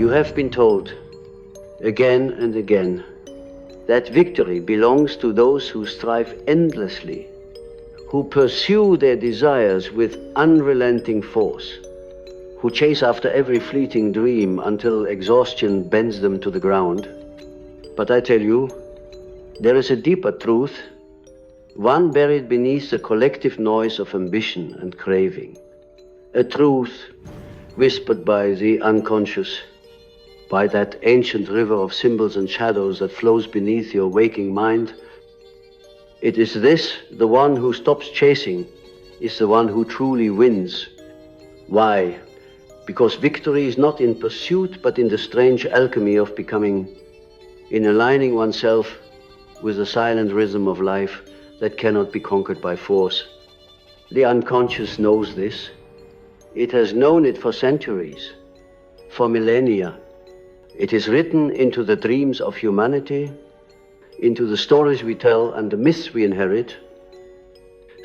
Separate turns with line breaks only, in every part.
You have been told again and again that victory belongs to those who strive endlessly, who pursue their desires with unrelenting force, who chase after every fleeting dream until exhaustion bends them to the ground. But I tell you, there is a deeper truth, one buried beneath the collective noise of ambition and craving. A truth whispered by the unconscious, by that ancient river of symbols and shadows that flows beneath your waking mind. It is this, the one who stops chasing is the one who truly wins. Why? Because victory is not in pursuit, but in the strange alchemy of becoming, in aligning oneself with the silent rhythm of life that cannot be conquered by force. The unconscious knows this. It has known it for centuries, for millennia. It is written into the dreams of humanity, into the stories we tell and the myths we inherit.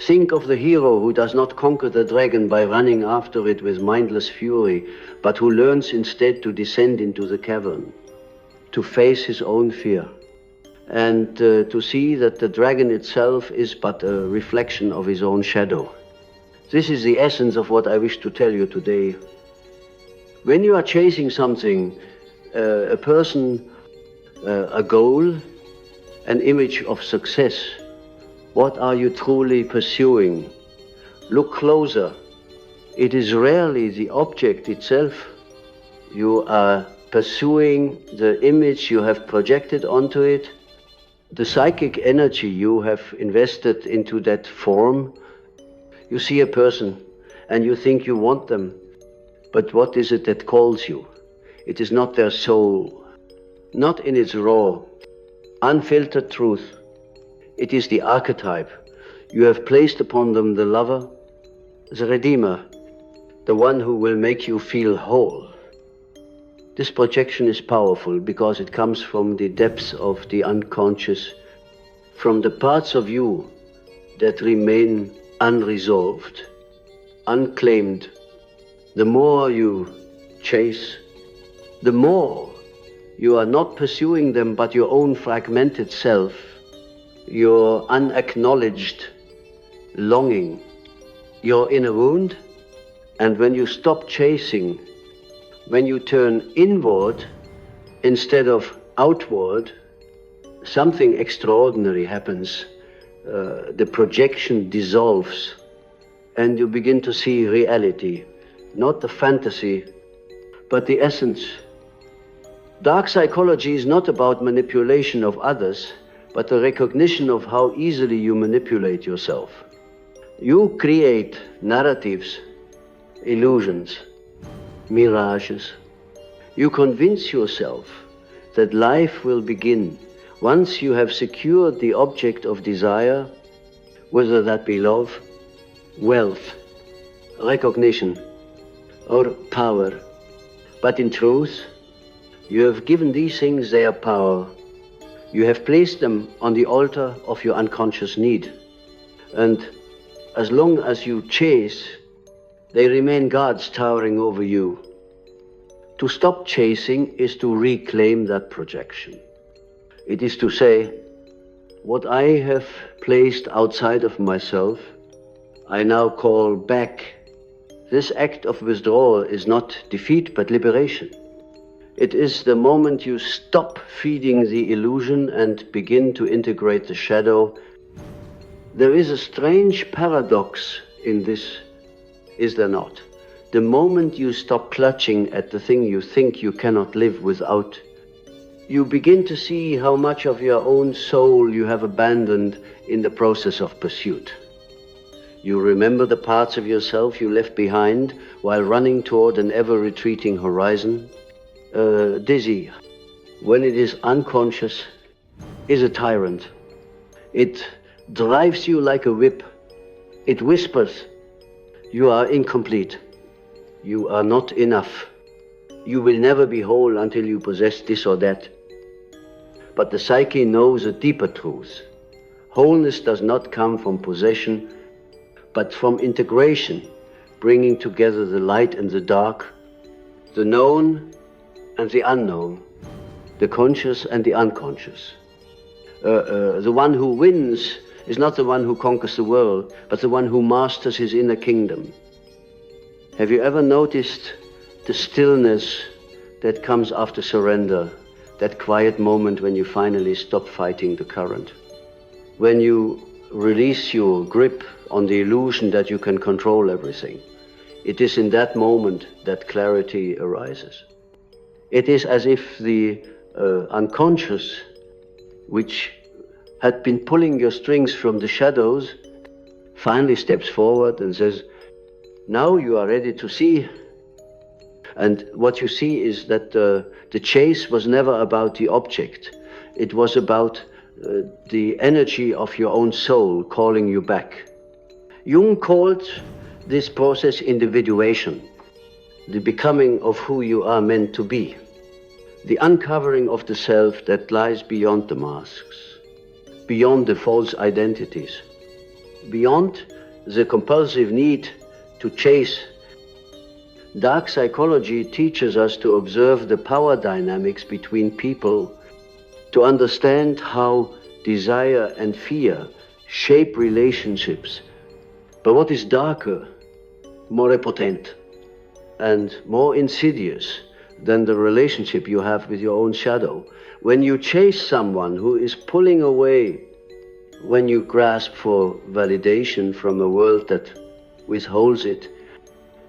Think of the hero who does not conquer the dragon by running after it with mindless fury, but who learns instead to descend into the cavern, to face his own fear, and to see that the dragon itself is but a reflection of his own shadow. This is the essence of what I wish to tell you today. When you are chasing something, a person, a goal, an image of success, what are you truly pursuing? Look closer. It is rarely the object itself. You are pursuing the image you have projected onto it, the psychic energy you have invested into that form. You see a person and you think you want them, but what is it that calls you? It is not their soul, not in its raw, unfiltered truth. It is the archetype. You have placed upon them the lover, the redeemer, the one who will make you feel whole. This projection is powerful because it comes from the depths of the unconscious, from the parts of you that remain unresolved, unclaimed. The more you chase, the more you are not pursuing them but your own fragmented self, your unacknowledged longing, your inner wound. And when you stop chasing, when you turn inward instead of outward, something extraordinary happens. The projection dissolves and you begin to see reality, not the fantasy, but the essence. Dark psychology is not about manipulation of others, but the recognition of how easily you manipulate yourself. You create narratives, illusions, mirages. You convince yourself that life will begin once you have secured the object of desire, whether that be love, wealth, recognition, or power. But in truth, you have given these things their power. You have placed them on the altar of your unconscious need. And as long as you chase, they remain gods towering over you. To stop chasing is to reclaim that projection. It is to say, what I have placed outside of myself, I now call back. This act of withdrawal is not defeat, but liberation. It is the moment you stop feeding the illusion and begin to integrate the shadow. There is a strange paradox in this, is there not? The moment you stop clutching at the thing you think you cannot live without, you begin to see how much of your own soul you have abandoned in the process of pursuit. You remember the parts of yourself you left behind while running toward an ever-retreating horizon. Dizzy, when it is unconscious, is a tyrant. It drives you like a whip. It whispers, you are incomplete. You are not enough. You will never be whole until you possess this or that. But the psyche knows a deeper truth. Wholeness does not come from possession, but from integration, bringing together the light and the dark, the known and the unknown, the conscious and the unconscious. The one who wins is not the one who conquers the world, but the one who masters his inner kingdom. Have you ever noticed the stillness that comes after surrender, that quiet moment when you finally stop fighting the current? When you release your grip on the illusion that you can control everything, it is in that moment that clarity arises. It is as if the unconscious, which had been pulling your strings from the shadows, finally steps forward and says, now you are ready to see. And what you see is that the chase was never about the object. It was about the energy of your own soul calling you back. Jung called this process individuation, the becoming of who you are meant to be, the uncovering of the self that lies beyond the masks, beyond the false identities, beyond the compulsive need to chase. Dark psychology teaches us to observe the power dynamics between people, to understand how desire and fear shape relationships. But what is darker, more potent, and more insidious than the relationship you have with your own shadow? When you chase someone who is pulling away, when you grasp for validation from a world that withholds it,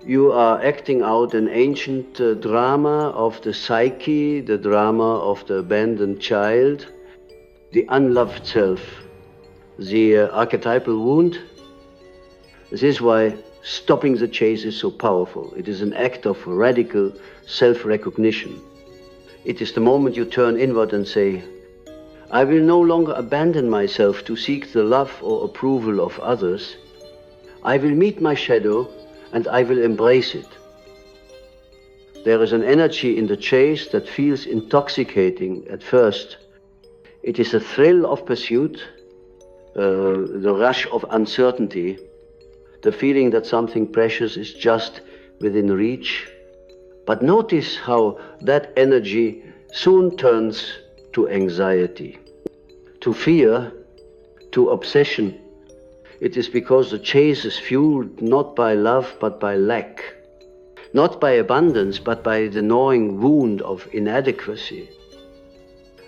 you are acting out an ancient drama of the psyche, the drama of the abandoned child, the unloved self, the archetypal wound. This is why stopping the chase is so powerful. It is an act of radical self-recognition. It is the moment you turn inward and say, I will no longer abandon myself to seek the love or approval of others. I will meet my shadow and I will embrace it. There is an energy in the chase that feels intoxicating at first. It is a thrill of pursuit, the rush of uncertainty, the feeling that something precious is just within reach. But notice how that energy soon turns to anxiety, to fear, to obsession. It is because the chase is fueled not by love but by lack, not by abundance but by the gnawing wound of inadequacy.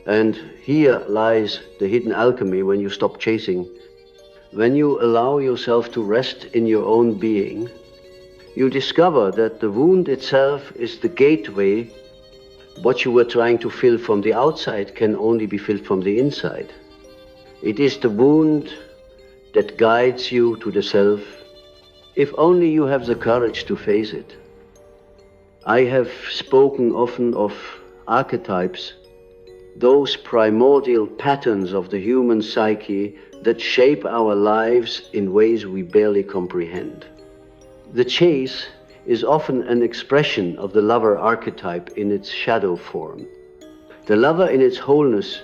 And here lies the hidden alchemy when you stop chasing. When you allow yourself to rest in your own being, you discover that the wound itself is the gateway. What you were trying to fill from the outside can only be filled from the inside. It is the wound that guides you to the self, if only you have the courage to face it. I have spoken often of archetypes, those primordial patterns of the human psyche that shape our lives in ways we barely comprehend. The chase is often an expression of the lover archetype in its shadow form. The lover in its wholeness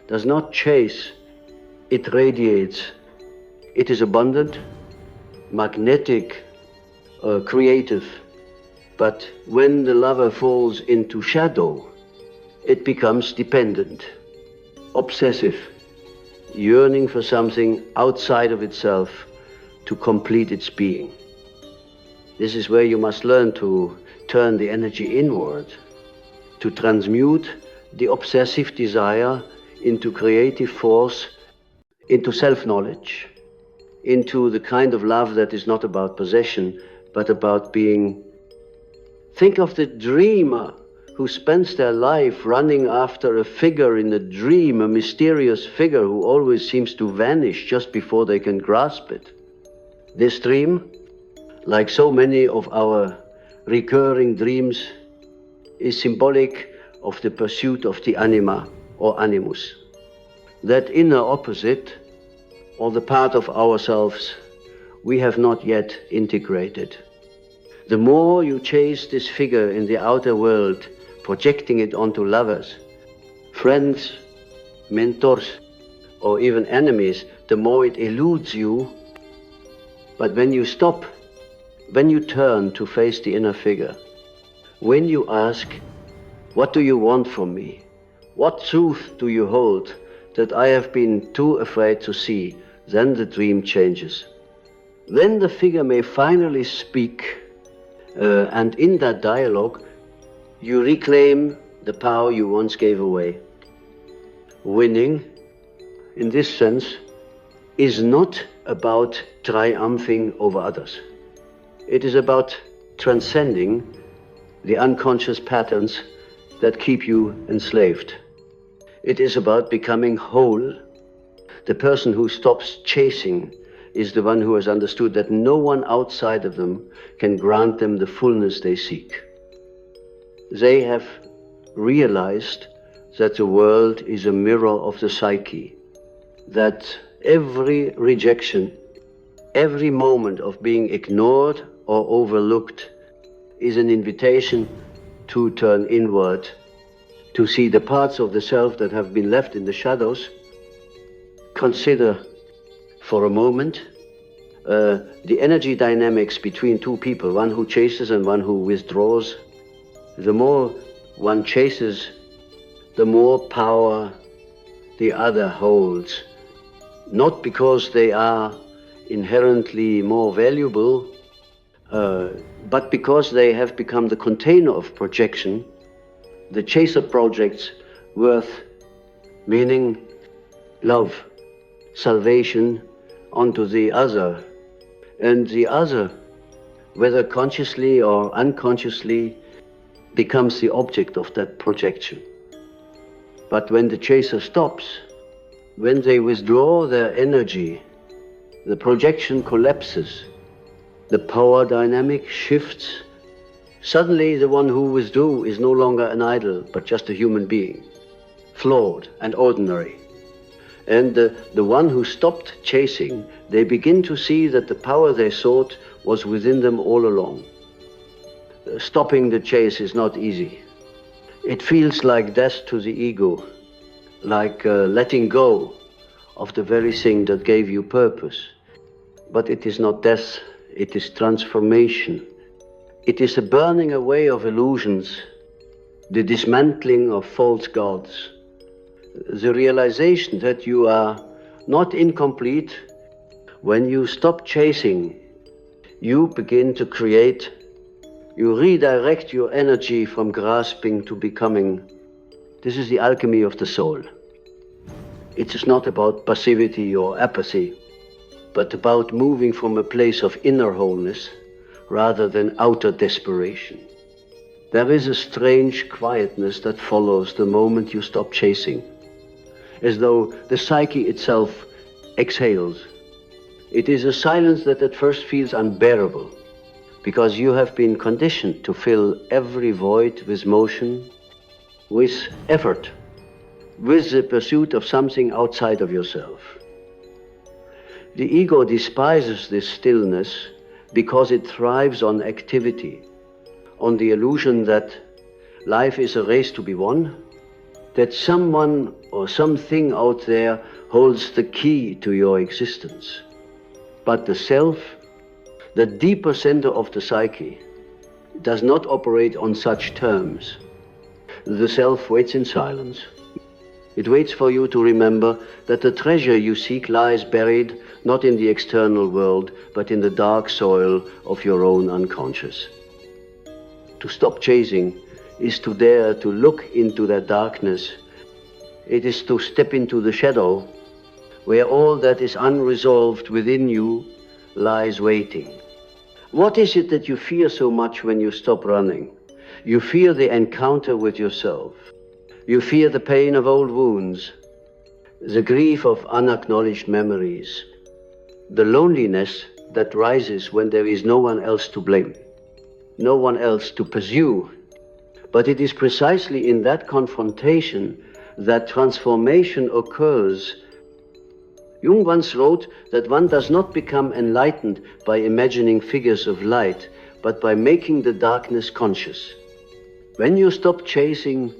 does not chase, it radiates. It is abundant, magnetic, creative. But when the lover falls into shadow, it becomes dependent, obsessive, yearning for something outside of itself to complete its being. This is where you must learn to turn the energy inward, to transmute the obsessive desire into creative force, into self-knowledge, into the kind of love that is not about possession, but about being. Think of the dreamer who spends their life running after a figure in a dream, a mysterious figure who always seems to vanish just before they can grasp it. This dream, like so many of our recurring dreams, is symbolic of the pursuit of the anima or animus, that inner opposite, or the part of ourselves we have not yet integrated. The more you chase this figure in the outer world, projecting it onto lovers, friends, mentors, or even enemies, the more it eludes you. But when you stop, when you turn to face the inner figure, when you ask, What do you want from me? What truth do you hold that I have been too afraid to see? Then the dream changes. Then the figure may finally speak, and in that dialogue, you reclaim the power you once gave away. Winning, in this sense, is not about triumphing over others. It is about transcending the unconscious patterns that keep you enslaved. It is about becoming whole. The person who stops chasing is the one who has understood that no one outside of them can grant them the fullness they seek. They have realized that the world is a mirror of the psyche, that every rejection, every moment of being ignored or overlooked is an invitation to turn inward, to see the parts of the self that have been left in the shadows. Consider for a moment the energy dynamics between two people, one who chases and one who withdraws. The more one chases, the more power the other holds, not because they are inherently more valuable, but because they have become the container of projection. The chaser projects worth, meaning, love, salvation onto the other. And the other, whether consciously or unconsciously, becomes the object of that projection. But when the chaser stops, when they withdraw their energy, the projection collapses, the power dynamic shifts. Suddenly the one who withdrew is no longer an idol, but just a human being, flawed and ordinary. And the one who stopped chasing, they begin to see that the power they sought was within them all along. Stopping the chase is not easy. It feels like death to the ego, like letting go of the very thing that gave you purpose. But it is not death, it is transformation. It is a burning away of illusions, the dismantling of false gods, the realization that you are not incomplete. When you stop chasing, you begin to create. You redirect your energy from grasping to becoming. This is the alchemy of the soul. It is not about passivity or apathy, but about moving from a place of inner wholeness rather than outer desperation. There is a strange quietness that follows the moment you stop chasing, as though the psyche itself exhales. It is a silence that at first feels unbearable, because you have been conditioned to fill every void with motion, with effort, with the pursuit of something outside of yourself. The ego despises this stillness because it thrives on activity, on the illusion that life is a race to be won, that someone or something out there holds the key to your existence. But the self, the deeper center of the psyche, does not operate on such terms. The self waits in silence. It waits for you to remember that the treasure you seek lies buried not in the external world, but in the dark soil of your own unconscious. To stop chasing is to dare to look into that darkness. It is to step into the shadow where all that is unresolved within you lies waiting. What is it that you fear so much when you stop running? You fear the encounter with yourself. You fear the pain of old wounds, the grief of unacknowledged memories, the loneliness that rises when there is no one else to blame, no one else to pursue. But it is precisely in that confrontation that transformation occurs. Jung once wrote that one does not become enlightened by imagining figures of light, but by making the darkness conscious. When you stop chasing,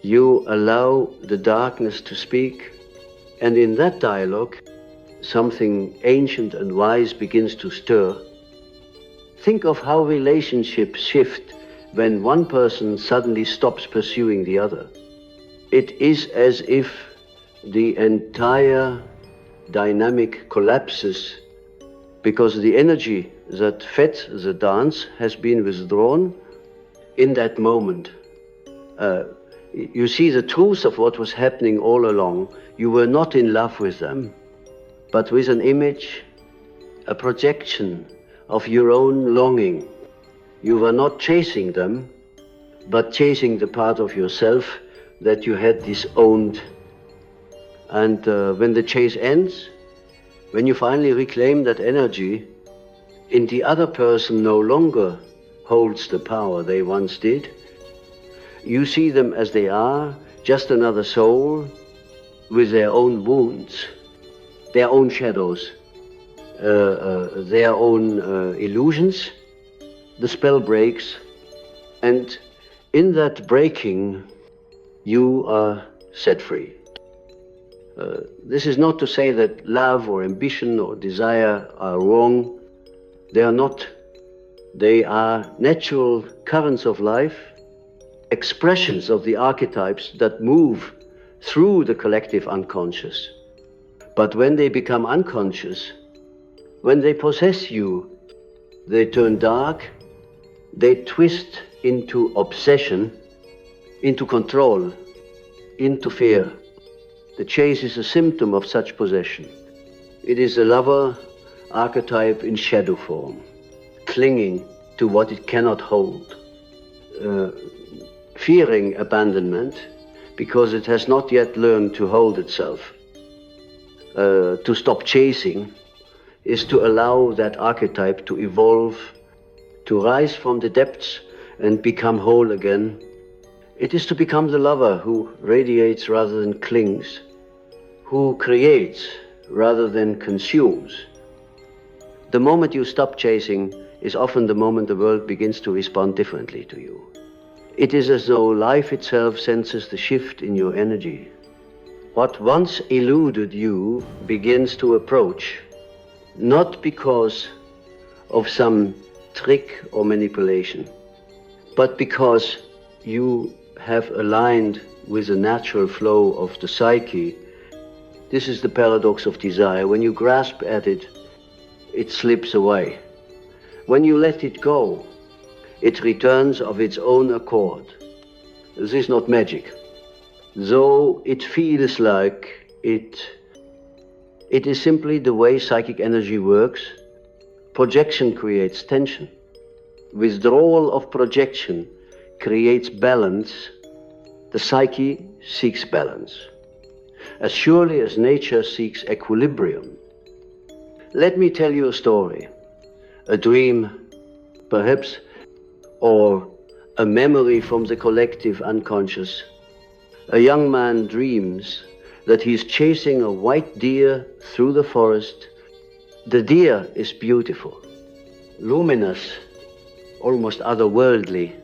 you allow the darkness to speak, and in that dialogue, something ancient and wise begins to stir. Think of how relationships shift when one person suddenly stops pursuing the other. It is as if the entire dynamic collapses because the energy that fed the dance has been withdrawn in that moment. You see the truth of what was happening all along. You were not in love with them, but with an image, a projection of your own longing. You were not chasing them, but chasing the part of yourself that you had disowned. And when the chase ends, when you finally reclaim that energy, and the other person no longer holds the power they once did, you see them as they are, just another soul with their own wounds, their own shadows, their own illusions. The spell breaks, and in that breaking, you are set free. This is not to say that love or ambition or desire are wrong. They are not. They are natural currents of life, expressions of the archetypes that move through the collective unconscious. But when they become unconscious, when they possess you, they turn dark, they twist into obsession, into control, into fear. The chase is a symptom of such possession. It is a lover archetype in shadow form, clinging to what it cannot hold, fearing abandonment because it has not yet learned to hold itself. To stop chasing is to allow that archetype to evolve, to rise from the depths and become whole again. It is to become the lover who radiates rather than clings, who creates rather than consumes. The moment you stop chasing is often the moment the world begins to respond differently to you. It is as though life itself senses the shift in your energy. What once eluded you begins to approach, not because of some trick or manipulation, but because you have aligned with the natural flow of the psyche. This is the paradox of desire. When you grasp at it, it slips away. When you let it go, it returns of its own accord. This is not magic. Though it feels like it is simply the way psychic energy works. Projection creates tension. Withdrawal of projection creates balance. The psyche seeks balance, as surely as nature seeks equilibrium. Let me tell you a story, a dream, perhaps, or a memory from the collective unconscious. A young man dreams that he's chasing a white deer through the forest. The deer is beautiful, luminous, almost otherworldly,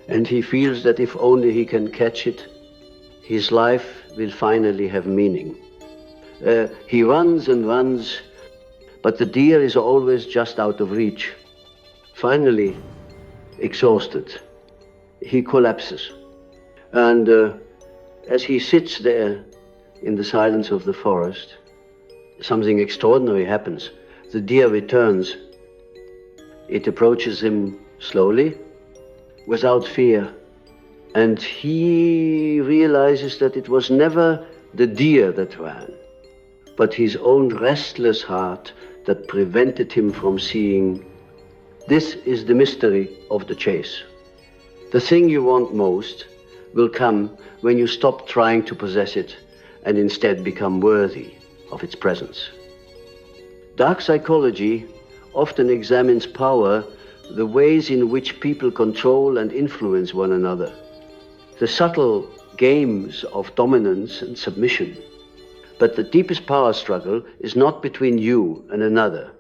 and he feels that if only he can catch it, his life will finally have meaning. He runs and runs, but the deer is always just out of reach. Finally, exhausted, he collapses. And as he sits there in the silence of the forest, something extraordinary happens. The deer returns. It approaches him slowly, without fear. And he realizes that it was never the deer that ran, but his own restless heart that prevented him from seeing. This is the mystery of the chase. The thing you want most will come when you stop trying to possess it and instead become worthy of its presence. Dark psychology often examines power, the ways in which people control and influence one another, the subtle games of dominance and submission. But the deepest power struggle is not between you and another.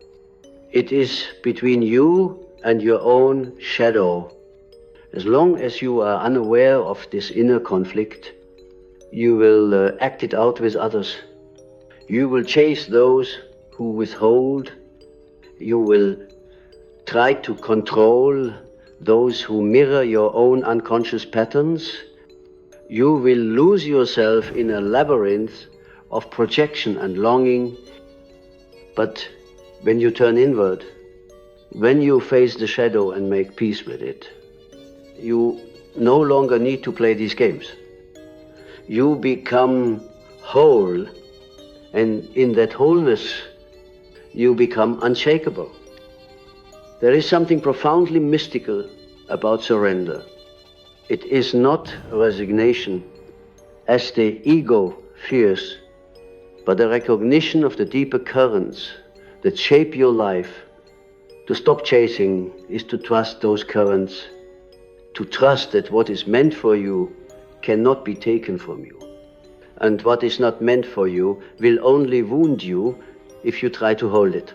It is between you and your own shadow. As long as you are unaware of this inner conflict, you will act it out with others. You will chase those who withhold. You will try to control those who mirror your own unconscious patterns, you will lose yourself in a labyrinth of projection and longing. But when you turn inward, when you face the shadow and make peace with it, you no longer need to play these games. You become whole, and in that wholeness, you become unshakable. There is something profoundly mystical about surrender. It is not resignation, as the ego fears, but a recognition of the deeper currents that shape your life. To stop chasing is to trust those currents, to trust that what is meant for you cannot be taken from you. And what is not meant for you will only wound you if you try to hold it.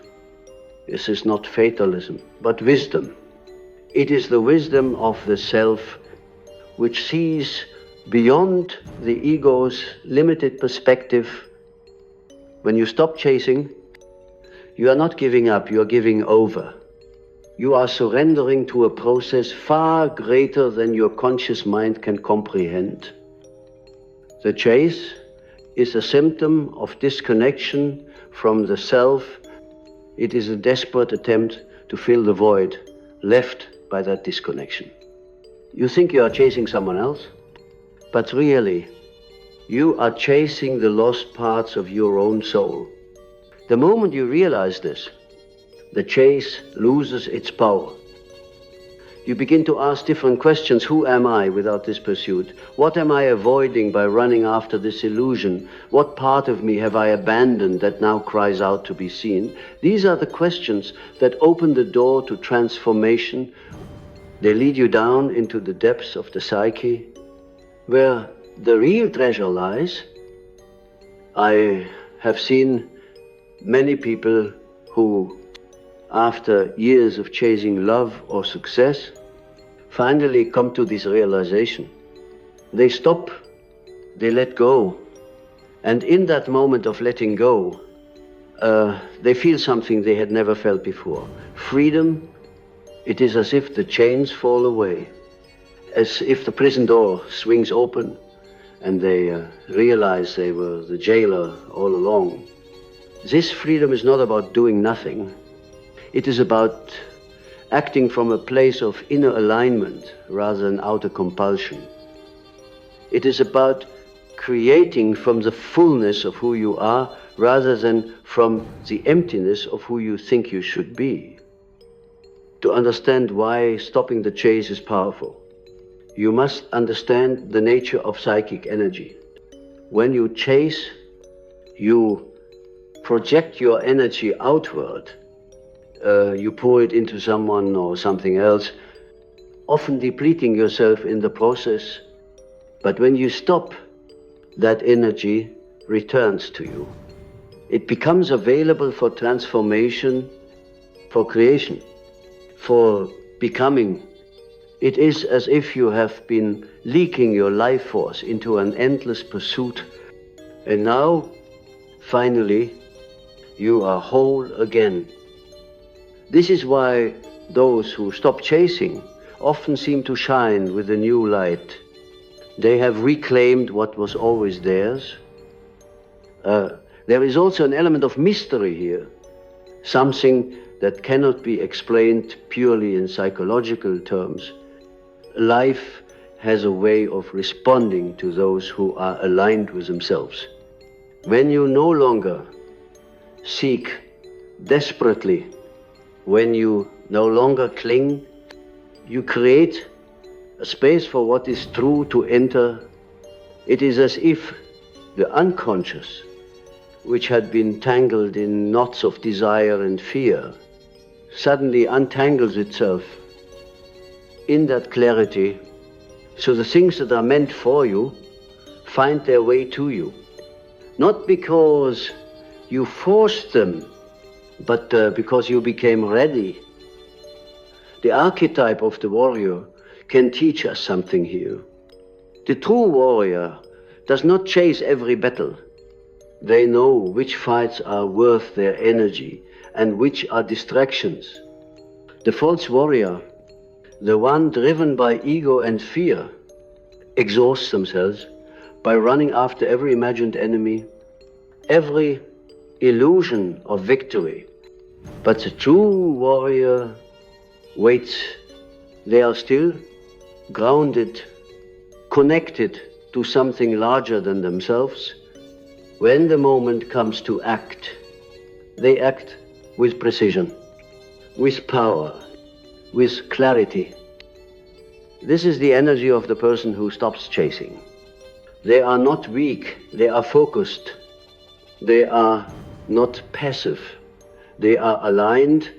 This is not fatalism, but wisdom. It is the wisdom of the self which sees beyond the ego's limited perspective. When you stop chasing, you are not giving up, you are giving over. You are surrendering to a process far greater than your conscious mind can comprehend. The chase is a symptom of disconnection from the self. It is a desperate attempt to fill the void left by that disconnection. You think you are chasing someone else, but really, you are chasing the lost parts of your own soul. The moment you realize this, the chase loses its power. You begin to ask different questions. Who am I without this pursuit? What am I avoiding by running after this illusion? What part of me have I abandoned that now cries out to be seen? These are the questions that open the door to transformation. They lead you down into the depths of the psyche, where the real treasure lies. I have seen many people who, after years of chasing love or success, finally come to this realization. They stop, they let go, and in that moment of letting go, they feel something they had never felt before. Freedom. It is as if the chains fall away, as if the prison door swings open and they realize they were the jailer all along. This freedom is not about doing nothing. It is about acting from a place of inner alignment rather than outer compulsion. It is about creating from the fullness of who you are rather than from the emptiness of who you think you should be. To understand why stopping the chase is powerful, you must understand the nature of psychic energy. When you chase, you project your energy outward. You pour it into someone or something else, often depleting yourself in the process. But when you stop, that energy returns to you. It becomes available for transformation, for creation, for becoming. It is as if you have been leaking your life force into an endless pursuit, and now, finally, you are whole again. This is why those who stop chasing often seem to shine with a new light. They have reclaimed what was always theirs. There is also an element of mystery here, something that cannot be explained purely in psychological terms. Life has a way of responding to those who are aligned with themselves. When you no longer seek desperately, when you no longer cling, you create a space for what is true to enter. It is as if the unconscious, which had been tangled in knots of desire and fear, suddenly untangles itself in that clarity, so the things that are meant for you find their way to you. Not because you forced them, but because you became ready. The archetype of the warrior can teach us something here. The true warrior does not chase every battle. They know which fights are worth their energy and which are distractions. The false warrior The one driven by ego and fear exhausts themselves by running after every imagined enemy, every illusion of victory. But the true warrior waits. They are still grounded, connected to something larger than themselves. When the moment comes to act, they act with precision, with power, with clarity. This is the energy of the person who stops chasing. They are not weak, they are focused. They are not passive. They are aligned.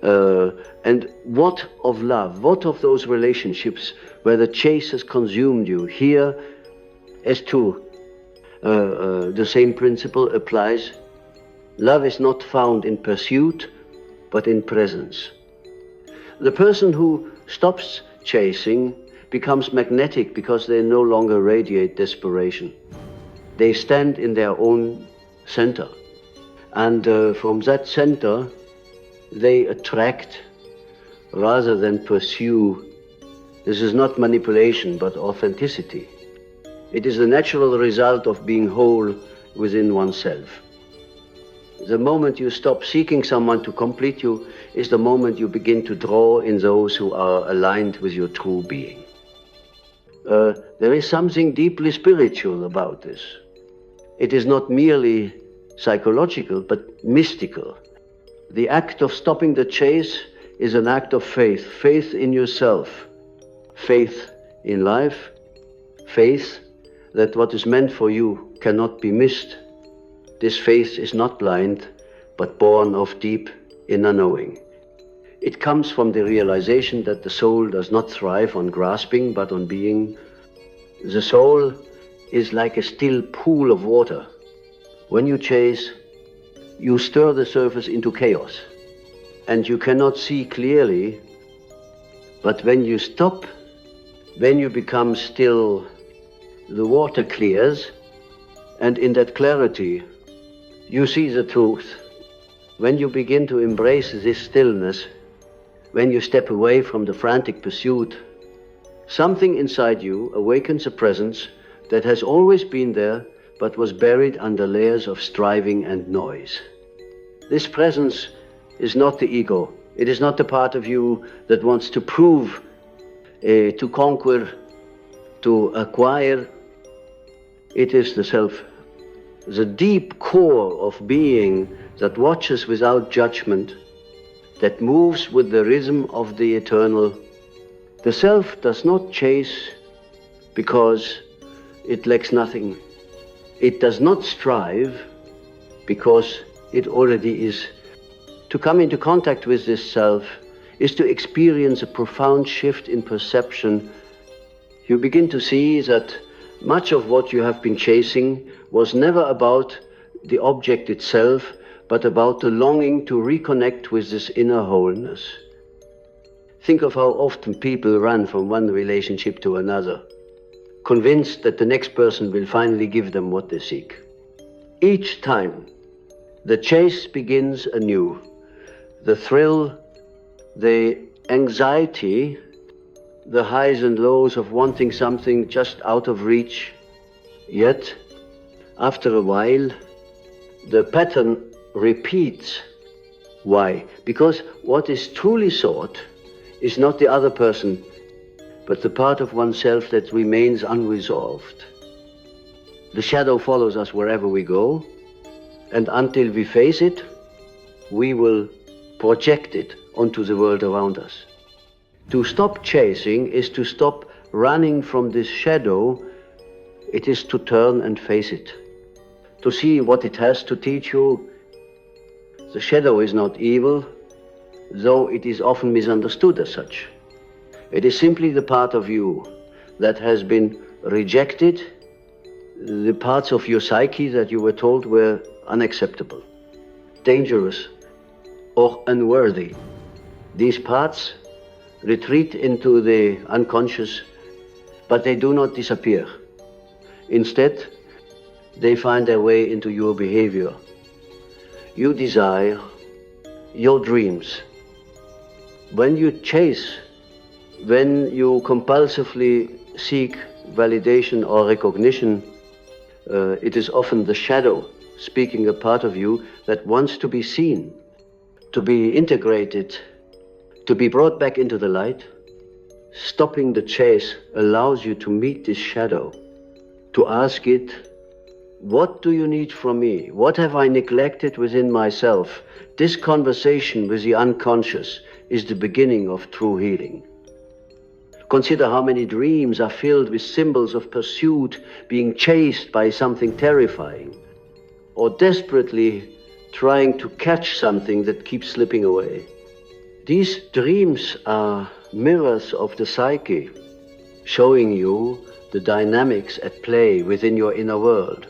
And what of love? What of those relationships where the chase has consumed you? Here, as to the same principle applies. Love is not found in pursuit, but in presence. The person who stops chasing becomes magnetic because they no longer radiate desperation. They stand in their own center. And from that center, they attract rather than pursue. This is not manipulation, but authenticity. It is the natural result of being whole within oneself. The moment you stop seeking someone to complete you is the moment you begin to draw in those who are aligned with your true being. There is something deeply spiritual about this. It is not merely psychological, but mystical. The act of stopping the chase is an act of faith. Faith in yourself, faith in life, faith that what is meant for you cannot be missed. This faith is not blind, but born of deep inner knowing. It comes from the realization that the soul does not thrive on grasping, but on being. The soul is like a still pool of water. When you chase, you stir the surface into chaos, and you cannot see clearly. But when you stop, when you become still, the water clears, and in that clarity, you see the truth. When you begin to embrace this stillness, when you step away from the frantic pursuit, something inside you awakens a presence that has always been there, but was buried under layers of striving and noise. This presence is not the ego. It is not the part of you that wants to prove, to conquer, to acquire. It is the self, the deep core of being that watches without judgment, that moves with the rhythm of the eternal. The self does not chase because it lacks nothing. It does not strive because it already is. To come into contact with this self is to experience a profound shift in perception. You begin to see that much of what you have been chasing was never about the object itself, but about the longing to reconnect with this inner wholeness. Think of how often people run from one relationship to another, convinced that the next person will finally give them what they seek. Each time, the chase begins anew. The thrill, the anxiety, the highs and lows of wanting something just out of reach. Yet, after a while, the pattern repeats. Why? Because what is truly sought is not the other person, but the part of oneself that remains unresolved. The shadow follows us wherever we go, and until we face it, we will project it onto the world around us. To stop chasing is to stop running from this shadow. It is to turn and face it, to see what it has to teach you. The shadow is not evil, though it is often misunderstood as such. It is simply the part of you that has been rejected, the parts of your psyche that you were told were unacceptable, dangerous, or unworthy. These parts retreat into the unconscious, but they do not disappear. Instead, they find their way into your behavior, your desire, your dreams. When you chase When you compulsively seek validation or recognition, it is often the shadow speaking a part of you that wants to be seen, to be integrated, to be brought back into the light. Stopping the chase allows you to meet this shadow, to ask it, what do you need from me? What have I neglected within myself? This conversation with the unconscious is the beginning of true healing. Consider how many dreams are filled with symbols of pursuit, being chased by something terrifying, or desperately trying to catch something that keeps slipping away. These dreams are mirrors of the psyche, showing you the dynamics at play within your inner world.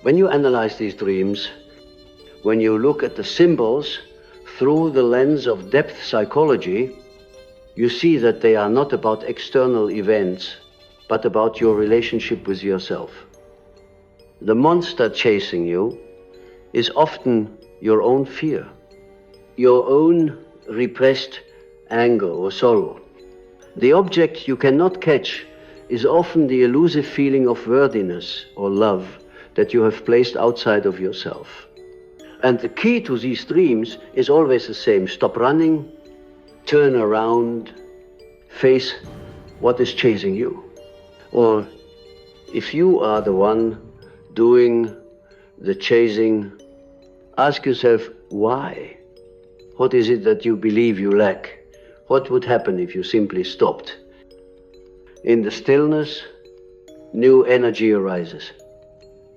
When you analyze these dreams, when you look at the symbols through the lens of depth psychology, you see that they are not about external events, but about your relationship with yourself. The monster chasing you is often your own fear, your own repressed anger or sorrow. The object you cannot catch is often the elusive feeling of worthiness or love that you have placed outside of yourself. And the key to these dreams is always the same. Stop running, turn around, face what is chasing you. Or if you are the one doing the chasing, ask yourself, why? What is it that you believe you lack? What would happen if you simply stopped? In the stillness, new energy arises.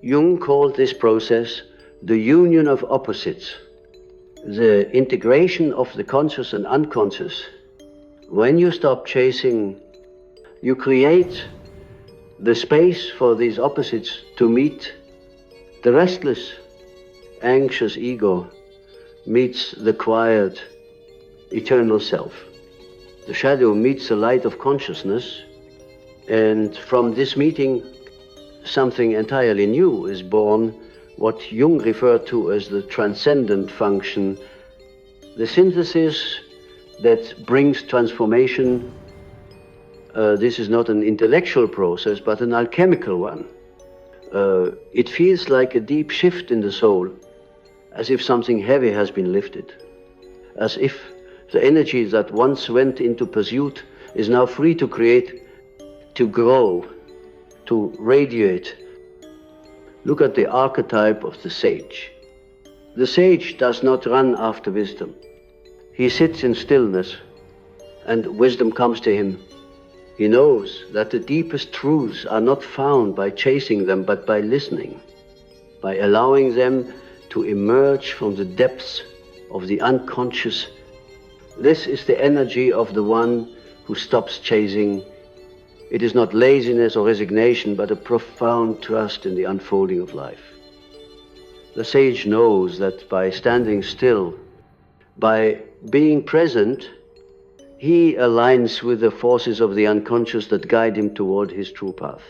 Jung called this process the union of opposites, the integration of the conscious and unconscious. When you stop chasing, you create the space for these opposites to meet. The restless, anxious ego meets the quiet, eternal self. The shadow meets the light of consciousness, and from this meeting, something entirely new is born, what Jung referred to as the transcendent function, the synthesis that brings transformation. This is not an intellectual process, but an alchemical one. It feels like a deep shift in the soul, as if something heavy has been lifted, as if the energy that once went into pursuit is now free to create, to grow, to radiate. Look at the archetype of the sage. The sage does not run after wisdom. He sits in stillness, and wisdom comes to him. He knows that the deepest truths are not found by chasing them, but by listening, by allowing them to emerge from the depths of the unconscious. This is the energy of the one who stops chasing. It is not laziness or resignation, but a profound trust in the unfolding of life. The sage knows that by standing still, by being present, he aligns with the forces of the unconscious that guide him toward his true path.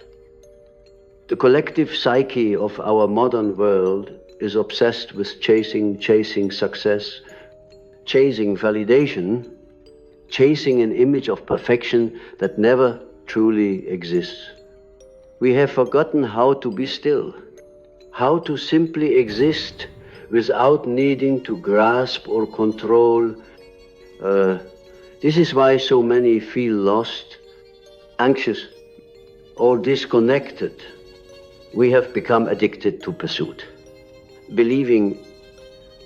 The collective psyche of our modern world is obsessed with chasing success, chasing validation, chasing an image of perfection that never truly exists. We have forgotten how to be still, how to simply exist without needing to grasp or control. This is why so many feel lost, anxious, or disconnected. We have become addicted to pursuit, believing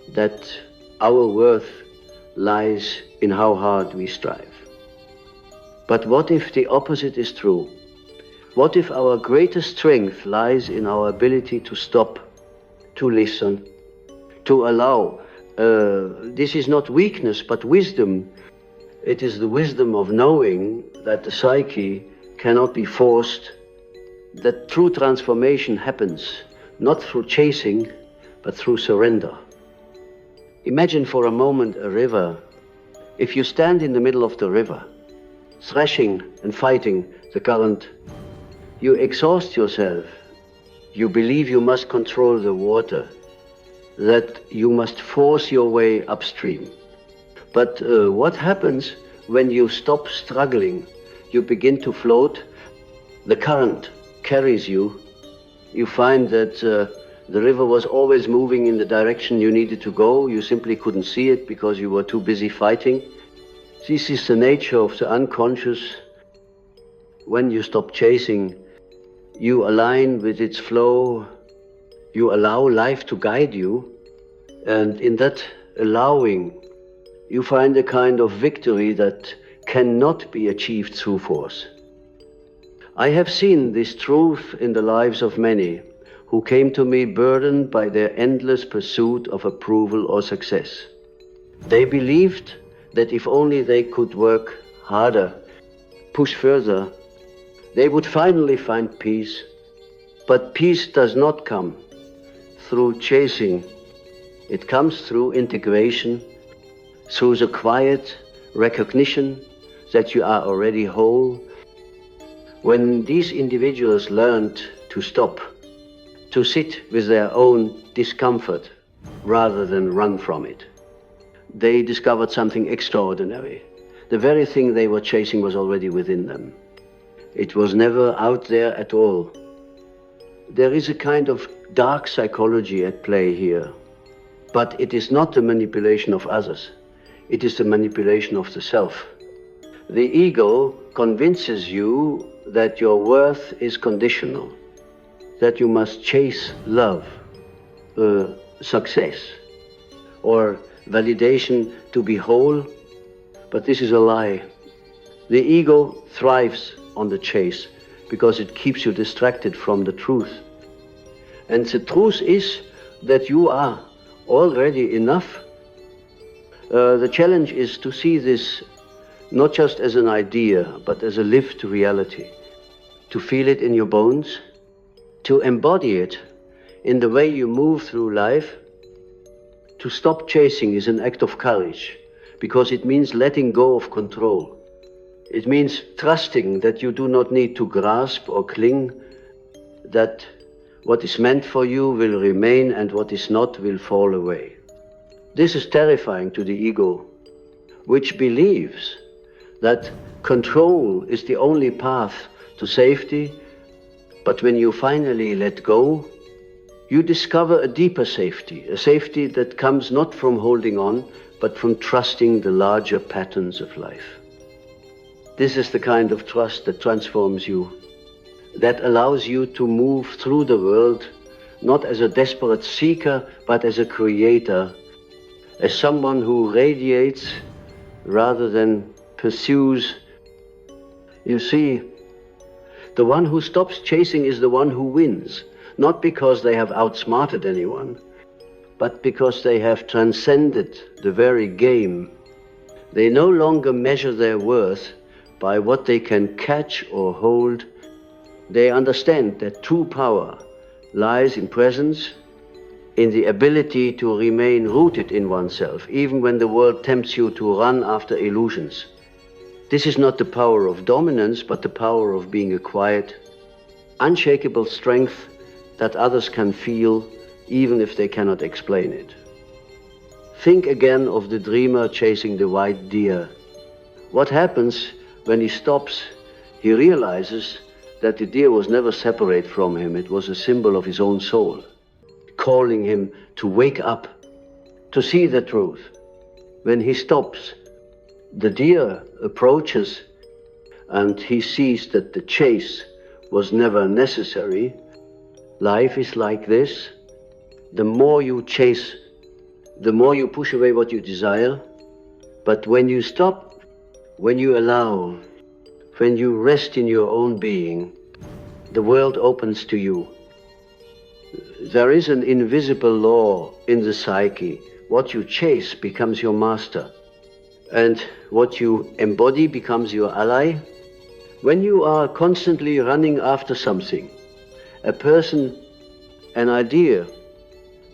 that our worth lies in how hard we strive. But what if the opposite is true? What if our greatest strength lies in our ability to stop, to listen, to allow? This is not weakness, but wisdom. It is the wisdom of knowing that the psyche cannot be forced, that true transformation happens not through chasing, but through surrender. Imagine for a moment a river. If you stand in the middle of the river, thrashing and fighting the current, you exhaust yourself. You believe you must control the water, that you must force your way upstream. But what happens When you stop struggling, you begin to float. The current carries you. You find that the river was always moving in the direction you needed to go. You simply couldn't see it because you were too busy fighting. This is the nature of the unconscious. When you stop chasing, you align with its flow. You allow life to guide you. And in that allowing, you find a kind of victory that cannot be achieved through force. I have seen this truth in the lives of many who came to me burdened by their endless pursuit of approval or success. They believed that if only they could work harder, push further, they would finally find peace. But peace does not come through chasing. It comes through integration, through the quiet recognition that you are already whole. When these individuals learned to stop, to sit with their own discomfort rather than run from it, they discovered something extraordinary. The very thing they were chasing was already within them. It was never out there at all. There is a kind of dark psychology at play here, but it is not the manipulation of others. It is the manipulation of the self. The ego convinces you that your worth is conditional, that you must chase love, success, or validation to be whole, but this is a lie. The ego thrives on the chase because it keeps you distracted from the truth. And the truth is that you are already enough. The challenge is to see this not just as an idea, but as a lived reality, to feel it in your bones, to embody it in the way you move through life. To stop chasing is an act of courage, because it means letting go of control. It means trusting that you do not need to grasp or cling, that what is meant for you will remain and what is not will fall away. This is terrifying to the ego, which believes that control is the only path to safety, but when you finally let go, you discover a deeper safety, a safety that comes not from holding on, but from trusting the larger patterns of life. This is the kind of trust that transforms you, that allows you to move through the world, not as a desperate seeker, but as a creator, as someone who radiates rather than pursues. You see, the one who stops chasing is the one who wins, not because they have outsmarted anyone, but because they have transcended the very game. They no longer measure their worth by what they can catch or hold. They understand that true power lies in presence, in the ability to remain rooted in oneself, even when the world tempts you to run after illusions. This is not the power of dominance, but the power of being a quiet, unshakable strength that others can feel, even if they cannot explain it. Think again of the dreamer chasing the white deer. What happens when he stops? He realizes that the deer was never separate from him. It was a symbol of his own soul, calling him to wake up, to see the truth. When he stops, the deer approaches and he sees that the chase was never necessary. Life is like this. The more you chase, the more you push away what you desire. But when you stop, when you allow, when you rest in your own being, the world opens to you. There is an invisible law in the psyche. What you chase becomes your master, and what you embody becomes your ally. When you are constantly running after something, a person, an idea,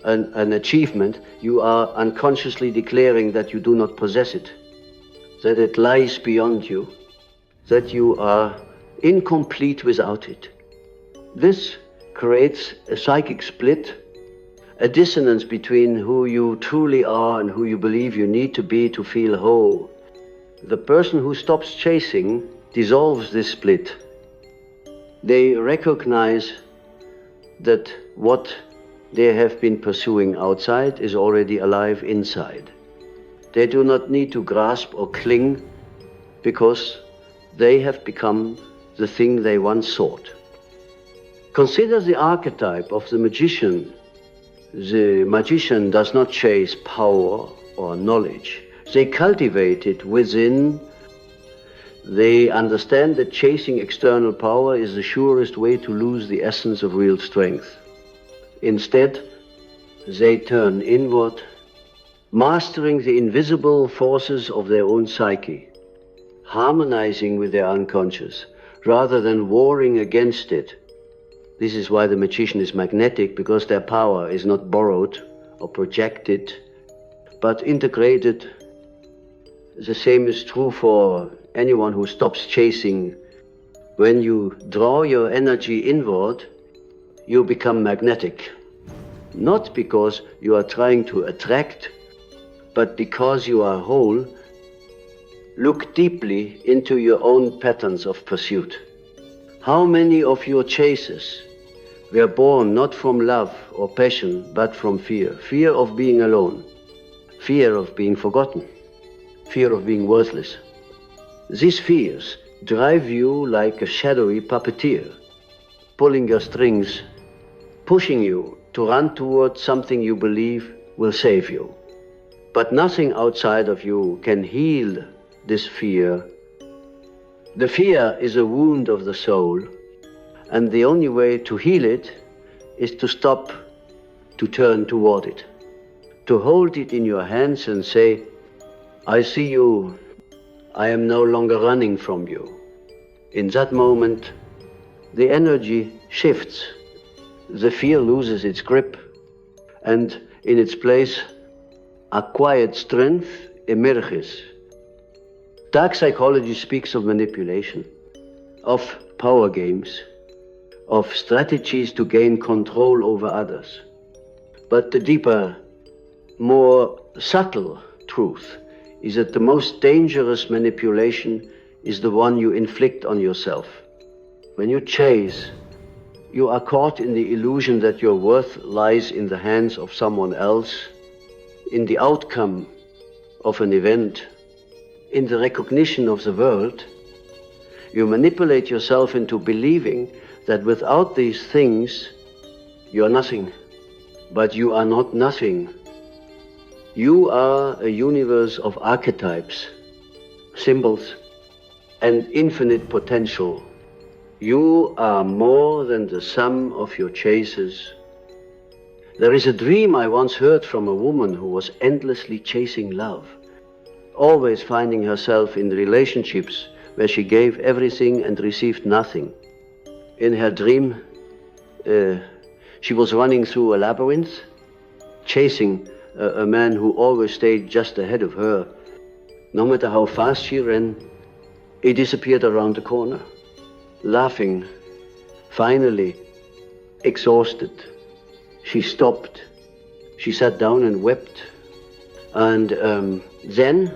an achievement, you are unconsciously declaring that you do not possess it, that it lies beyond you, that you are incomplete without it. This creates a psychic split, a dissonance between who you truly are and who you believe you need to be to feel whole. The person who stops chasing dissolves this split. They recognize that what they have been pursuing outside is already alive inside. They do not need to grasp or cling because they have become the thing they once sought. Consider the archetype of the magician. The magician does not chase power or knowledge. They cultivate it within. They understand that chasing external power is the surest way to lose the essence of real strength. Instead, they turn inward, mastering the invisible forces of their own psyche, harmonizing with their unconscious, rather than warring against it. This is why the magician is magnetic, because their power is not borrowed or projected, but integrated. The same is true for anyone who stops chasing. When you draw your energy inward, you become magnetic. Not because you are trying to attract, but because you are whole. Look deeply into your own patterns of pursuit. How many of your chases were born not from love or passion, but from fear? Fear of being alone, fear of being forgotten, fear of being worthless. These fears drive you like a shadowy puppeteer, pulling your strings, pushing you to run towards something you believe will save you. But nothing outside of you can heal this fear. The fear is a wound of the soul, and the only way to heal it is to stop, to turn toward it, to hold it in your hands and say, I see you, I am no longer running from you. In that moment, the energy shifts. The fear loses its grip, and in its place, a quiet strength emerges. Dark psychology speaks of manipulation, of power games, of strategies to gain control over others. But the deeper, more subtle truth is that the most dangerous manipulation is the one you inflict on yourself. When you chase, you are caught in the illusion that your worth lies in the hands of someone else, in the outcome of an event, in the recognition of the world. You manipulate yourself into believing that without these things, you are nothing. But you are not nothing. You are a universe of archetypes, symbols, and infinite potential. You are more than the sum of your chases. There is a dream I once heard from a woman who was endlessly chasing love, always finding herself in relationships where she gave everything and received nothing. In her dream, she was running through a labyrinth, chasing a man who always stayed just ahead of her. No matter how fast she ran, he disappeared around the corner. Laughing, finally, exhausted, she stopped. She sat down and wept. And then,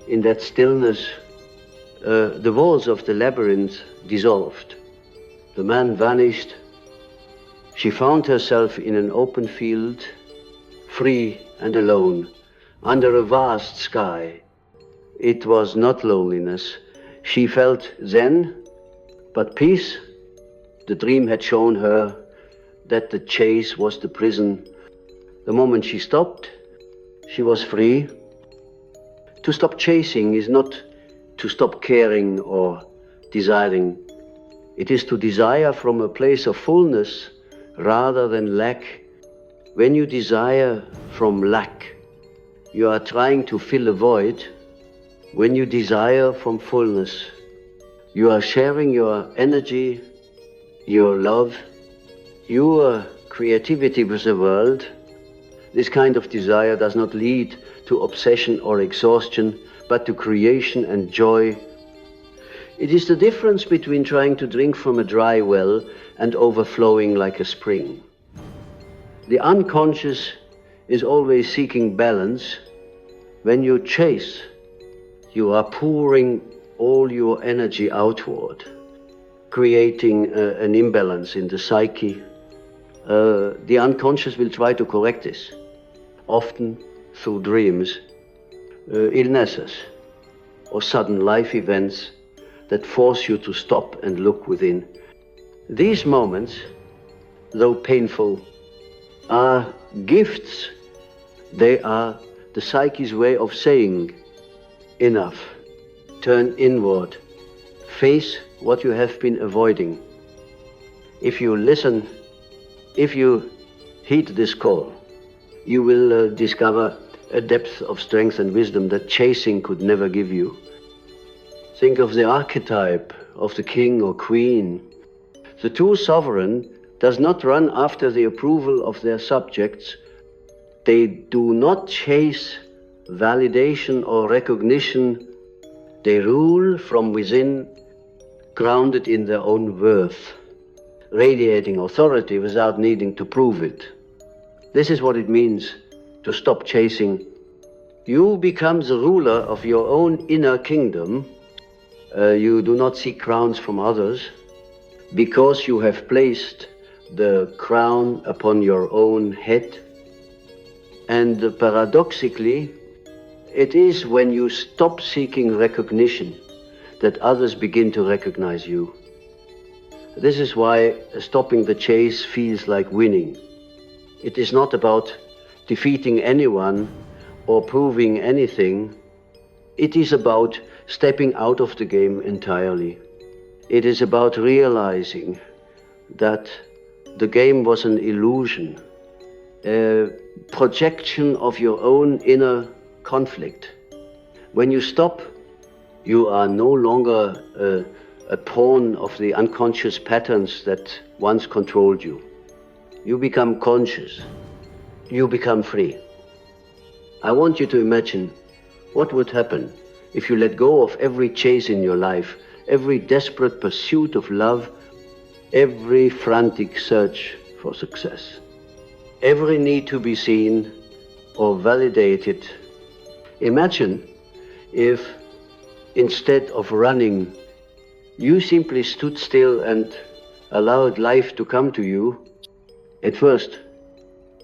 in that stillness, the walls of the labyrinth dissolved. The man vanished. She found herself in an open field, free and alone, under a vast sky. It was not loneliness. She felt then, but peace. The dream had shown her that the chase was the prison. The moment she stopped, she was free. To stop chasing is not to stop caring or desiring. It is to desire from a place of fullness rather than lack. When you desire from lack, you are trying to fill a void. When you desire from fullness, you are sharing your energy, your love, your creativity with the world. This kind of desire does not lead to obsession or exhaustion, but to creation and joy. It is the difference between trying to drink from a dry well and overflowing like a spring. The unconscious is always seeking balance. When you chase, You are pouring all your energy outward, creating an imbalance in the psyche. The unconscious will try to correct this, often through dreams, illnesses, or sudden life events that force you to stop and look within. These moments, though painful, are gifts. They are the psyche's way of saying, enough, turn inward, face what you have been avoiding. If you listen, if you heed this call, you will discover a depth of strength and wisdom that chasing could never give you. Think of the archetype of the king or queen. The true sovereign does not run after the approval of their subjects. They do not chase validation or recognition. They rule from within, grounded in their own worth, radiating authority without needing to prove it. This is what it means to stop chasing. You become the ruler of your own inner kingdom. You do not seek crowns from others, because you have placed the crown upon your own head. And paradoxically, it is when you stop seeking recognition that others begin to recognize you. This is why stopping the chase feels like winning. It is not about defeating anyone or proving anything. It is about stepping out of the game entirely. It is about realizing that the game was an illusion, a projection of your own inner conflict. When you stop, you are no longer a pawn of the unconscious patterns that once controlled you. You become conscious. You become free. I want you to imagine what would happen if you let go of every chase in your life, every desperate pursuit of love, every frantic search for success, every need to be seen or validated. Imagine if, instead of running, you simply stood still and allowed life to come to you. At first,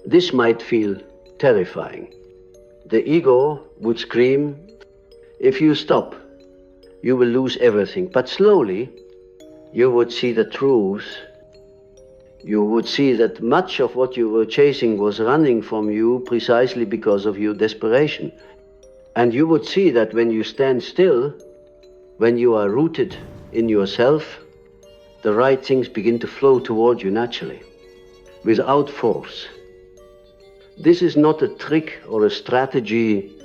this might feel terrifying. The ego would scream, if you stop, you will lose everything. But slowly, you would see the truth. You would see that much of what you were chasing was running from you precisely because of your desperation. And you would see that when you stand still, when you are rooted in yourself, the right things begin to flow toward you naturally, without force. This is not a trick or a strategy.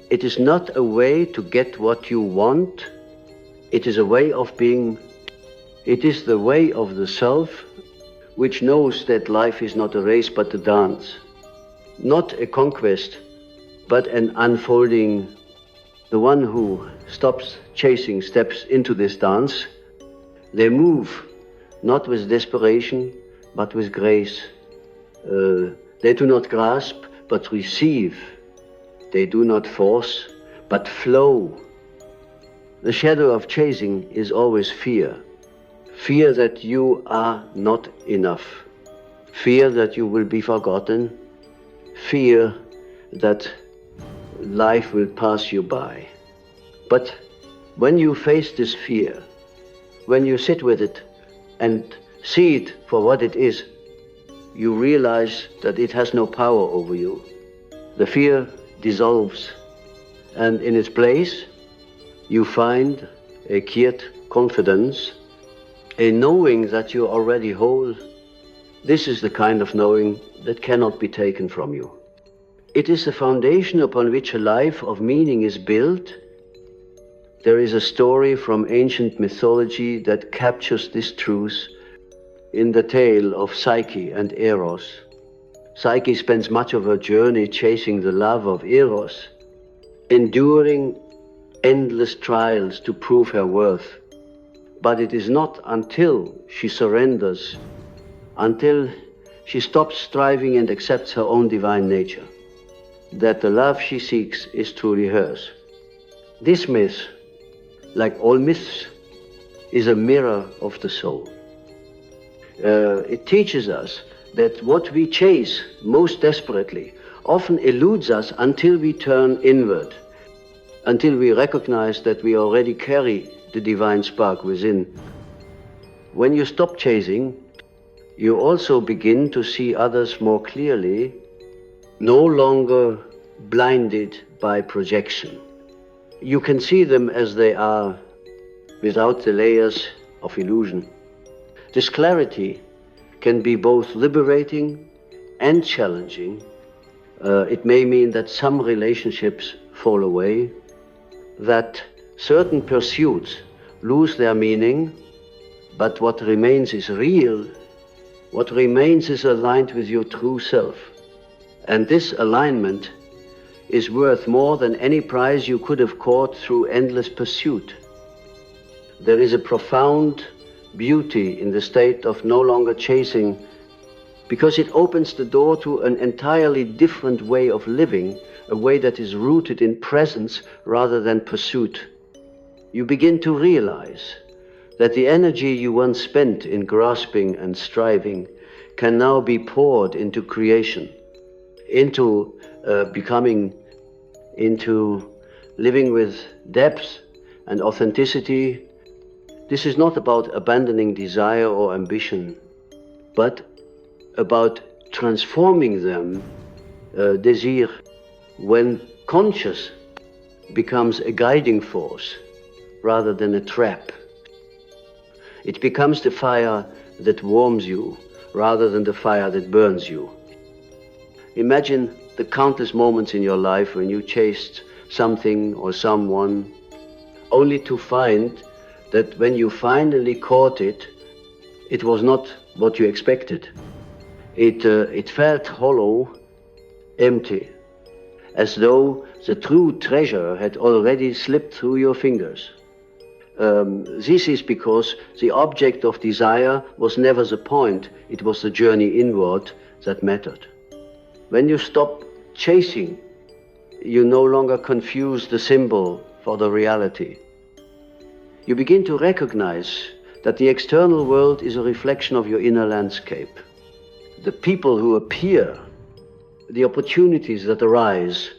It is not a way to get what you want. It is a way of being. It is the way of the self, which knows that life is not a race but a dance, not a conquest but an unfolding. The one who stops chasing steps into this dance. They move not with desperation but with grace. They do not grasp but receive. They do not force but flow. The shadow of chasing is always fear. Fear that you are not enough. Fear that you will be forgotten. Fear that life will pass you by. But when you face this fear, when you sit with it and see it for what it is, you realize that it has no power over you. The fear dissolves, and in its place, you find a quiet confidence, a knowing that you're already whole. This is the kind of knowing that cannot be taken from you. It is the foundation upon which a life of meaning is built. There is a story from ancient mythology that captures this truth in the tale of Psyche and Eros. Psyche spends much of her journey chasing the love of Eros, enduring endless trials to prove her worth. But it is not until she surrenders, until she stops striving and accepts her own divine nature, that the love she seeks is truly hers. This myth, like all myths, is a mirror of the soul. It teaches us that what we chase most desperately often eludes us until we turn inward, until we recognize that we already carry the divine spark within. When you stop chasing, you also begin to see others more clearly, no longer blinded by projection. You can see them as they are, without the layers of illusion. This clarity can be both liberating and challenging. It may mean that some relationships fall away, that certain pursuits lose their meaning, but what remains is real. What remains is aligned with your true self. And this alignment is worth more than any prize you could have caught through endless pursuit. There is a profound beauty in the state of no longer chasing, because it opens the door to an entirely different way of living, a way that is rooted in presence rather than pursuit. You begin to realize that the energy you once spent in grasping and striving can now be poured into creation, into becoming, into living with depth and authenticity. This is not about abandoning desire or ambition, but about transforming them, désir, when conscious becomes a guiding force rather than a trap. It becomes the fire that warms you rather than the fire that burns you. Imagine the countless moments in your life when you chased something or someone, only to find that when you finally caught it, it was not what you expected. It felt hollow, empty, as though the true treasure had already slipped through your fingers. This is because the object of desire was never the point, it was the journey inward that mattered. When you stop chasing, you no longer confuse the symbol for the reality. You begin to recognize that the external world is a reflection of your inner landscape. The people who appear, the opportunities that arise,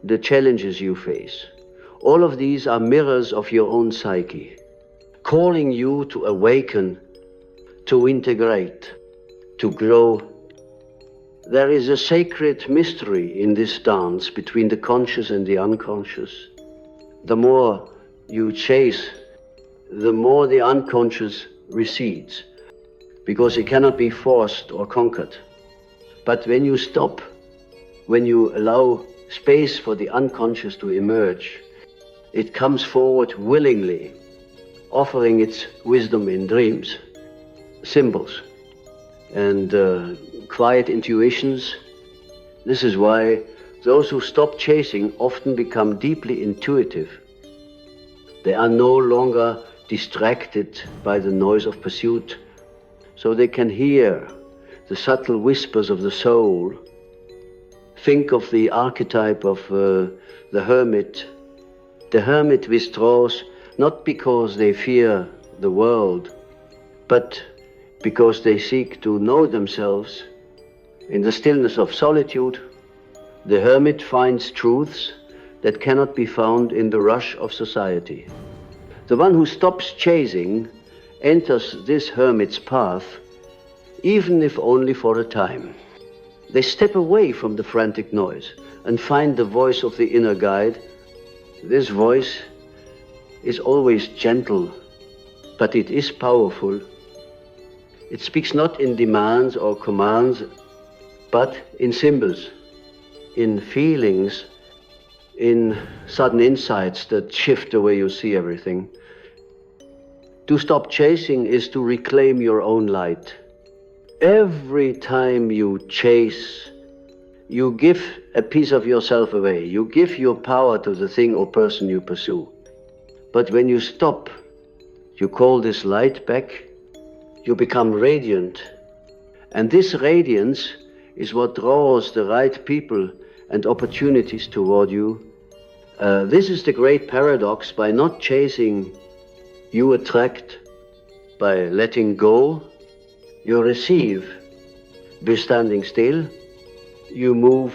the challenges you face, all of these are mirrors of your own psyche, calling you to awaken, to integrate, to grow. There is a sacred mystery in this dance between the conscious and the unconscious. The more you chase, the more the unconscious recedes, because it cannot be forced or conquered. But when you stop, when you allow space for the unconscious to emerge, it comes forward willingly, offering its wisdom in dreams, symbols, and quiet intuitions. This is why those who stop chasing often become deeply intuitive. They are no longer distracted by the noise of pursuit, so they can hear the subtle whispers of the soul. Think of the archetype of the hermit. The hermit withdraws not because they fear the world, but because they seek to know themselves. In the stillness of solitude, the hermit finds truths that cannot be found in the rush of society. The one who stops chasing enters this hermit's path, even if only for a time. They step away from the frantic noise and find the voice of the inner guide. This voice is always gentle, but it is powerful. It speaks not in demands or commands, but in symbols, in feelings, in sudden insights that shift the way you see everything. To stop chasing is to reclaim your own light. Every time you chase, you give a piece of yourself away. You give your power to the thing or person you pursue. But when you stop, you call this light back, you become radiant. And this radiance is what draws the right people and opportunities toward you. This is the great paradox. By not chasing, you attract. By letting go, you receive. By standing still, you move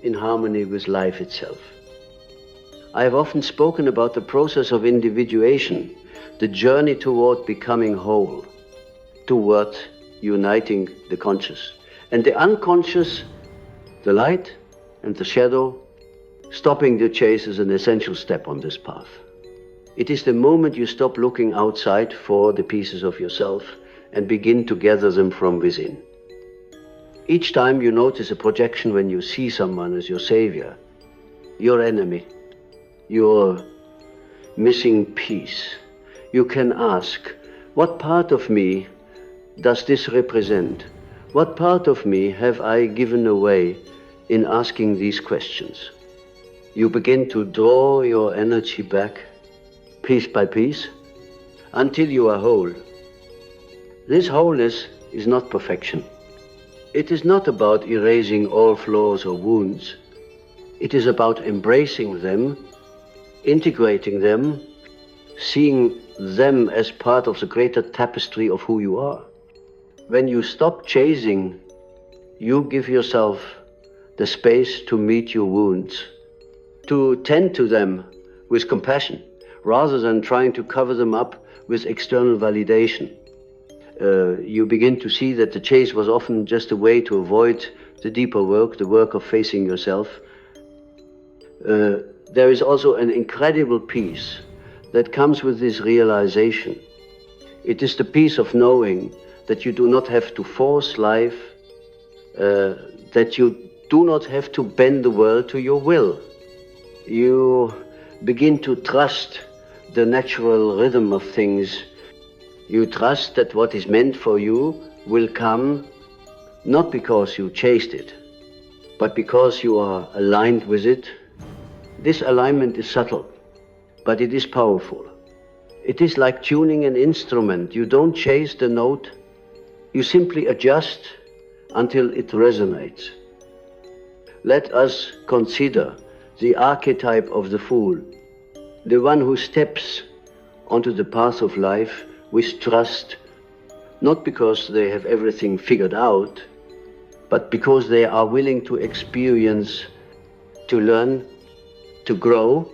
in harmony with life itself. I have often spoken about the process of individuation, the journey toward becoming whole, toward uniting the conscious. And the unconscious, the light and the shadow, stopping the chase is an essential step on this path. It is the moment you stop looking outside for the pieces of yourself and begin to gather them from within. Each time you notice a projection when you see someone as your savior, your enemy, your missing piece, you can ask, what part of me does this represent? What part of me have I given away in asking these questions? You begin to draw your energy back, piece by piece, until you are whole. This wholeness is not perfection. It is not about erasing all flaws or wounds. It is about embracing them, integrating them, seeing them as part of the greater tapestry of who you are. When you stop chasing, you give yourself the space to meet your wounds, to tend to them with compassion, rather than trying to cover them up with external validation. You begin to see that the chase was often just a way to avoid the deeper work, the work of facing yourself. There is also an incredible peace that comes with this realization. It is the peace of knowing that you do not have to force life, that you do not have to bend the world to your will. You begin to trust the natural rhythm of things. You trust that what is meant for you will come, not because you chased it, but because you are aligned with it. This alignment is subtle, but it is powerful. It is like tuning an instrument. You don't chase the note, you simply adjust until it resonates. Let us consider the archetype of the fool, the one who steps onto the path of life with trust, not because they have everything figured out, but because they are willing to experience, to learn, to grow.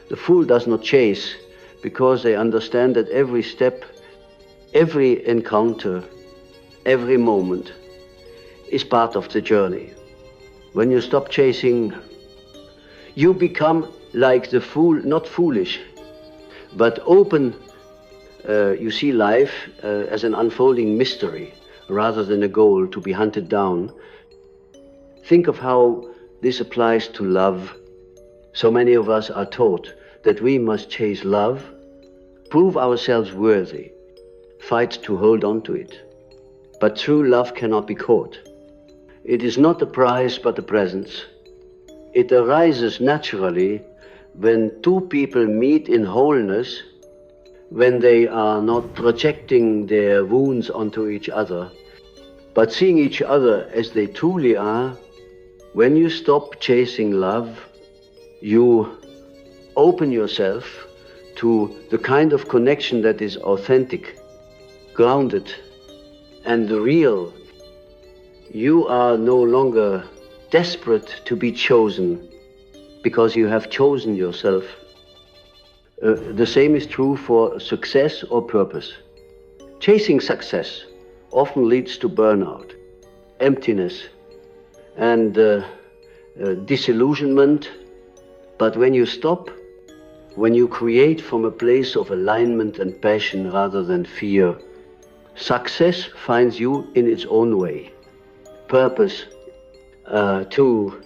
The fool does not chase because they understand that every step, every encounter, every moment is part of the journey. When you stop chasing, you become like the fool, not foolish, but open. You see life as an unfolding mystery rather than a goal to be hunted down. Think of how this applies to love. So many of us are taught that we must chase love, prove ourselves worthy, fight to hold on to it. But true love cannot be caught. It is not a prize but a presence. It arises naturally when two people meet in wholeness, when they are not projecting their wounds onto each other, but seeing each other as they truly are. When you stop chasing love, you open yourself to the kind of connection that is authentic, grounded, and real. You are no longer desperate to be chosen because you have chosen yourself. The same is true for success or purpose. Chasing success often leads to burnout, emptiness, and disillusionment. But when you stop, when you create from a place of alignment and passion rather than fear, success finds you in its own way. Purpose, too,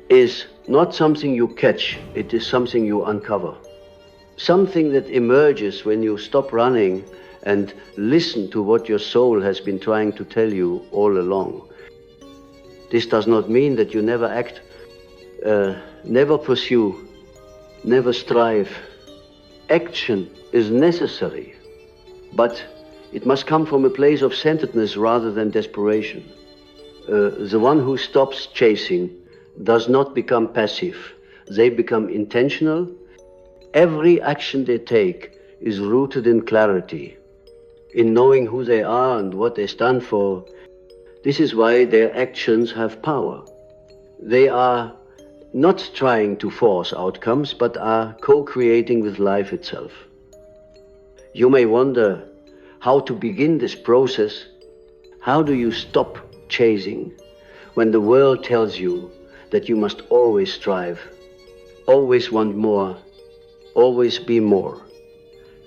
is not something you catch, it is something you uncover. Something that emerges when you stop running and listen to what your soul has been trying to tell you all along. This does not mean that you never act, never pursue, never strive. Action is necessary, but it must come from a place of centeredness rather than desperation. The one who stops chasing does not become passive. they become intentional. Every action they take is rooted in clarity, in knowing who they are and what they stand for. This is why their actions have power. They are not trying to force outcomes, but are co-creating with life itself. You may wonder how to begin this process. How do you stop chasing when the world tells you that you must always strive, always want more, always be more?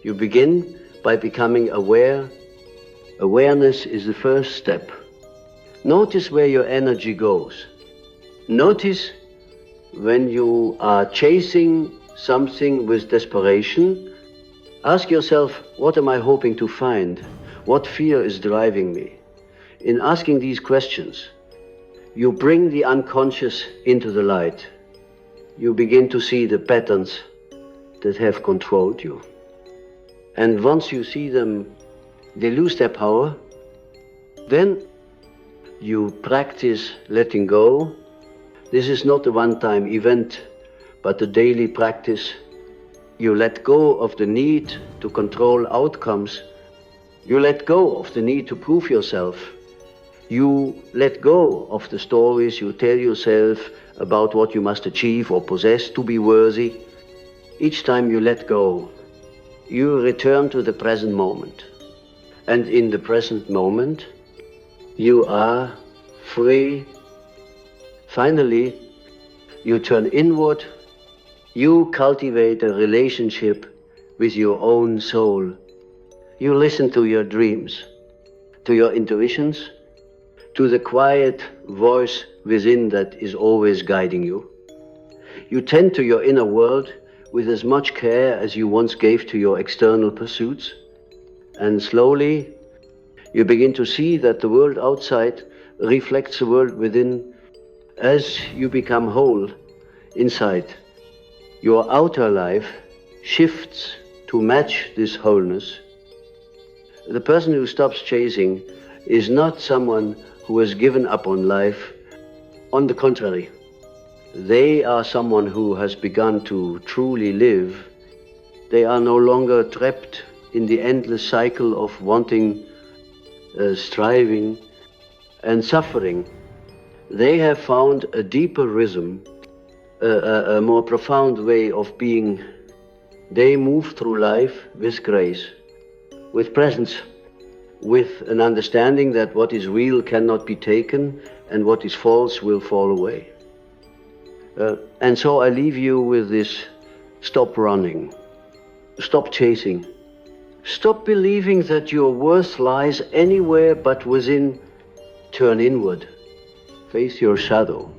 You begin by becoming aware. Awareness is the first step. Notice where your energy goes. Notice when you are chasing something with desperation. Ask yourself, what am I hoping to find? What fear is driving me? In asking these questions, you bring the unconscious into the light. You begin to see the patterns that have controlled you. And once you see them, they lose their power. Then you practice letting go. This is not a one-time event, but a daily practice. You let go of the need to control outcomes. You let go of the need to prove yourself. You let go of the stories you tell yourself about what you must achieve or possess to be worthy. Each time you let go, you return to the present moment. And in the present moment, you are free. Finally, you turn inward. You cultivate a relationship with your own soul. You listen to your dreams, to your intuitions, to the quiet voice within that is always guiding you. You tend to your inner world with as much care as you once gave to your external pursuits. And slowly, you begin to see that the world outside reflects the world within. As you become whole inside, your outer life shifts to match this wholeness. The person who stops chasing is not someone who has given up on life. On the contrary, they are someone who has begun to truly live. They are no longer trapped in the endless cycle of wanting, striving, and suffering. They have found a deeper rhythm, a more profound way of being. They move through life with grace, with presence, with an understanding that what is real cannot be taken and what is false will fall away. And so I leave you with this: stop running, stop chasing, stop believing that your worth lies anywhere but within. Turn inward, face your shadow,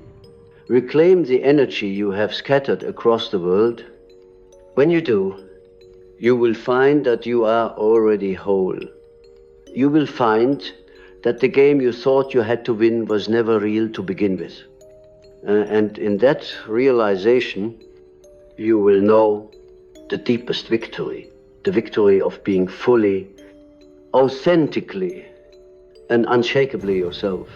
reclaim the energy you have scattered across the world. When you do, you will find that you are already whole. You will find that the game you thought you had to win was never real to begin with. And in that realization, you will know the deepest victory, the victory of being fully, authentically, and unshakably yourself.